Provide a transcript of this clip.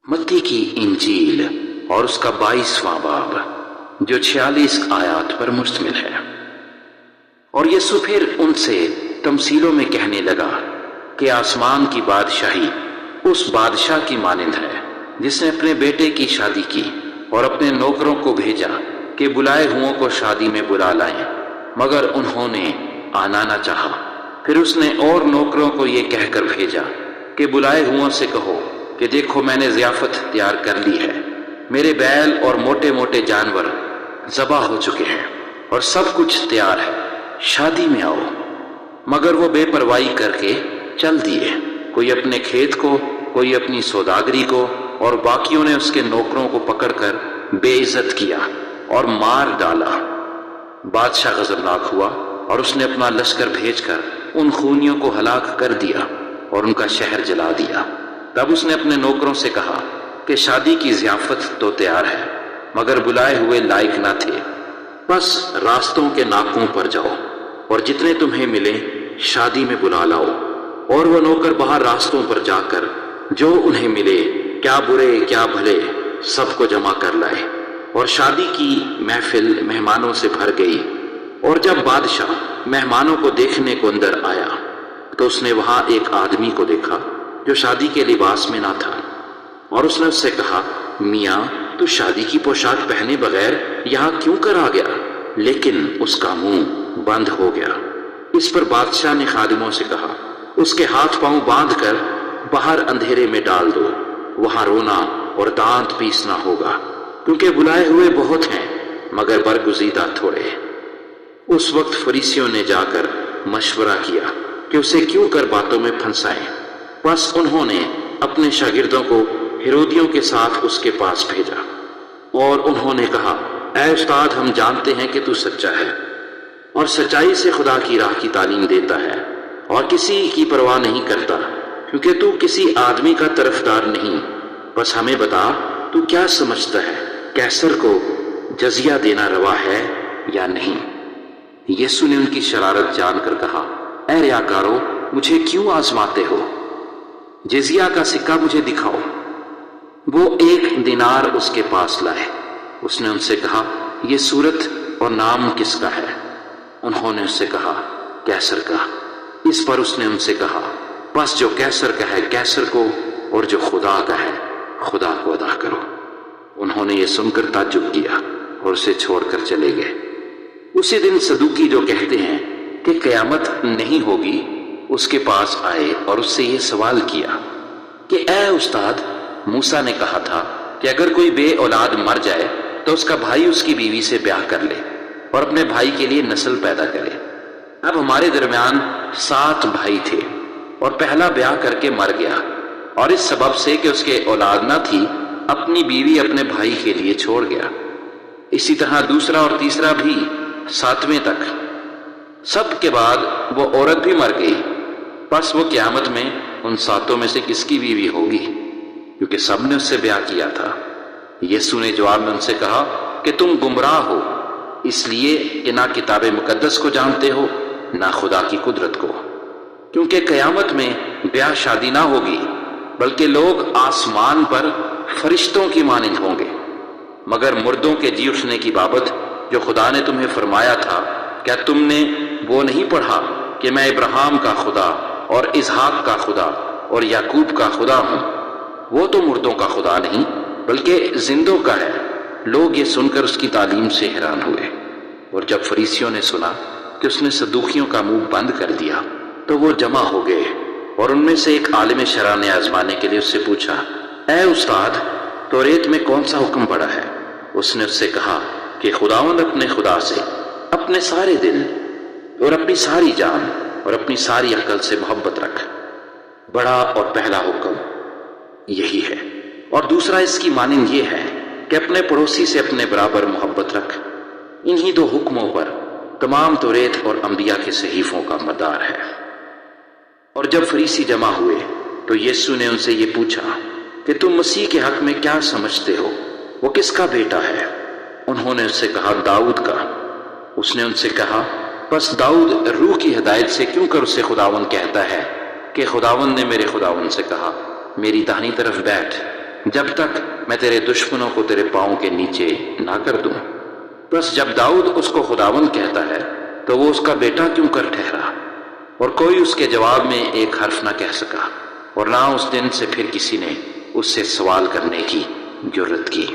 متی کی انجیل اور اس کا 22واں باب جو 46 آیات پر مشتمل ہے۔ اور یسوع پھر ان سے تمثیلوں میں کہنے لگا کہ آسمان کی بادشاہی اس بادشاہ کی مانند ہے جس نے اپنے بیٹے کی شادی کی اور اپنے نوکروں کو بھیجا کہ بلائے ہوئوں کو شادی میں بلا لائیں، مگر انہوں نے آنا نہ چاہا۔ پھر اس نے اور نوکروں کو یہ کہہ کر بھیجا کہ بلائے ہوئوں سے کہو کہ دیکھو میں نے ضیافت تیار کر لی ہے، میرے بیل اور موٹے موٹے جانور ذبح ہو چکے ہیں اور سب کچھ تیار ہے، شادی میں آؤ۔ مگر وہ بے پرواہی کر کے چل دیے، کوئی اپنے کھیت کو، کوئی اپنی سوداگری کو، اور باقیوں نے اس کے نوکروں کو پکڑ کر بے عزت کیا اور مار ڈالا۔ بادشاہ غضبناک ہوا اور اس نے اپنا لشکر بھیج کر ان خونیوں کو ہلاک کر دیا اور ان کا شہر جلا دیا۔ تب اس نے اپنے نوکروں سے کہا کہ شادی کی ضیافت تو تیار ہے مگر بلائے ہوئے لائق نہ تھے، بس راستوں کے ناکوں پر جاؤ اور جتنے تمہیں ملے شادی میں بلا لاؤ۔ اور وہ نوکر باہر راستوں پر جا کر جو انہیں ملے، کیا برے کیا بھلے، سب کو جمع کر لائے، اور شادی کی محفل مہمانوں سے بھر گئی۔ اور جب بادشاہ مہمانوں کو دیکھنے کو اندر آیا تو اس نے وہاں ایک آدمی کو دیکھا جو شادی کے لباس میں نہ تھا، اور اس نے اس سے کہا، میاں تو شادی کی پوشاک پہنے بغیر یہاں کیوں کر آ گیا؟ لیکن اس کا منہ بند ہو گیا۔ اس پر بادشاہ نے خادموں سے کہا، اس کے ہاتھ پاؤں باندھ کر باہر اندھیرے میں ڈال دو، وہاں رونا اور دانت پیسنا ہوگا، کیونکہ بلائے ہوئے بہت ہیں مگر برگزیدہ تھوڑے۔ اس وقت فریسیوں نے جا کر مشورہ کیا کہ اسے کیوں کر باتوں میں پھنسائیں۔ بس انہوں نے اپنے شاگردوں کو ہیرودیوں کے ساتھ اس کے پاس بھیجا، اور انہوں نے کہا، اے استاد، ہم جانتے ہیں کہ تو سچا ہے اور سچائی سے خدا کی راہ کی تعلیم دیتا ہے اور کسی کی پرواہ نہیں کرتا، کیونکہ تو کسی آدمی کا طرفدار نہیں۔ بس ہمیں بتا، تو کیا سمجھتا ہے، قیصر کو جزیہ دینا روا ہے یا نہیں؟ یسوع نے ان کی شرارت جان کر کہا، اے ریاکارو، مجھے کیوں آزماتے ہو؟ جزیہ کا سکہ مجھے دکھاؤ۔ وہ 1 دینار اس کے پاس لائے۔ اس نے ان سے کہا، یہ صورت اور نام کس کا ہے؟ انہوں نے اس سے کہا، قیصر کا۔ اس پر اس نے ان سے کہا، بس جو قیصر کا ہے قیصر کو، اور جو خدا کا ہے خدا کو ادا کرو۔ انہوں نے یہ سن کر تعجب کیا اور اسے چھوڑ کر چلے گئے۔ اسی دن صدوقی جو کہتے ہیں کہ قیامت نہیں ہوگی اس کے پاس آئے اور اس سے یہ سوال کیا کہ اے استاد، موسیٰ نے کہا تھا کہ اگر کوئی بے اولاد مر جائے تو اس کا بھائی اس کی بیوی سے بیاہ کر لے اور اپنے بھائی کے لیے نسل پیدا کرے۔ اب ہمارے درمیان 7 بھائی تھے اور پہلا بیاہ کر کے مر گیا، اور اس سبب سے کہ اس کے اولاد نہ تھی اپنی بیوی اپنے بھائی کے لیے چھوڑ گیا۔ اسی طرح دوسرا اور تیسرا بھی 7ویں تک۔ سب کے بعد وہ عورت بھی مر گئی۔ بس وہ قیامت میں ان 7 میں سے کس کی بیوی ہوگی، کیونکہ سب نے اس سے بیاہ کیا تھا۔ یسوع نے جواب میں ان سے کہا کہ تم گمراہ ہو، اس لیے کہ نہ کتاب مقدس کو جانتے ہو نہ خدا کی قدرت کو، کیونکہ قیامت میں بیاہ شادی نہ ہوگی بلکہ لوگ آسمان پر فرشتوں کی مانند ہوں گے۔ مگر مردوں کے جی اٹھنے کی بابت جو خدا نے تمہیں فرمایا تھا، کیا تم نے وہ نہیں پڑھا کہ میں ابراہیم کا خدا اور اسحاق کا خدا اور یعقوب کا خدا ہوں؟ وہ تو مردوں کا خدا نہیں بلکہ زندوں کا ہے۔ لوگ یہ سن کر اس کی تعلیم سے حیران ہوئے۔ اور جب فریسیوں نے سنا کہ اس نے صدوقیوں کا منہ بند کر دیا تو وہ جمع ہو گئے، اور ان میں سے ایک عالم شرع نے آزمانے کے لیے اس سے پوچھا، اے استاد، توریت میں کون سا حکم بڑا ہے؟ اس نے اس سے کہا کہ خداوند اپنے خدا سے اپنے سارے دل اور اپنی ساری جان اور اپنی ساری عقل سے محبت رکھ، بڑا اور پہلا حکم یہی ہے، اور دوسرا اس کی مانند یہ ہے کہ اپنے پڑوسی سے اپنے برابر محبت رکھ۔ انہی 2 حکموں پر تمام توریت اور انبیاء کے صحیفوں کا مدار ہے۔ اور جب فریسی جمع ہوئے تو یسوع نے ان سے یہ پوچھا کہ تم مسیح کے حق میں کیا سمجھتے ہو، وہ کس کا بیٹا ہے؟ انہوں نے اس سے کہا، داؤد کا۔ اس نے ان سے کہا، بس داؤد روح کی ہدایت سے کیوں کر اسے خداوند کہتا ہے کہ خداوند نے میرے خداوند سے کہا، میری داہنی طرف بیٹھ، جب تک میں تیرے دشمنوں کو تیرے پاؤں کے نیچے نہ کر دوں۔ بس جب داؤد اس کو خداوند کہتا ہے تو وہ اس کا بیٹا کیوں کر ٹھہرا؟ اور کوئی اس کے جواب میں ایک حرف نہ کہہ سکا، اور نہ اس دن سے پھر کسی نے اس سے سوال کرنے کی جرت کی۔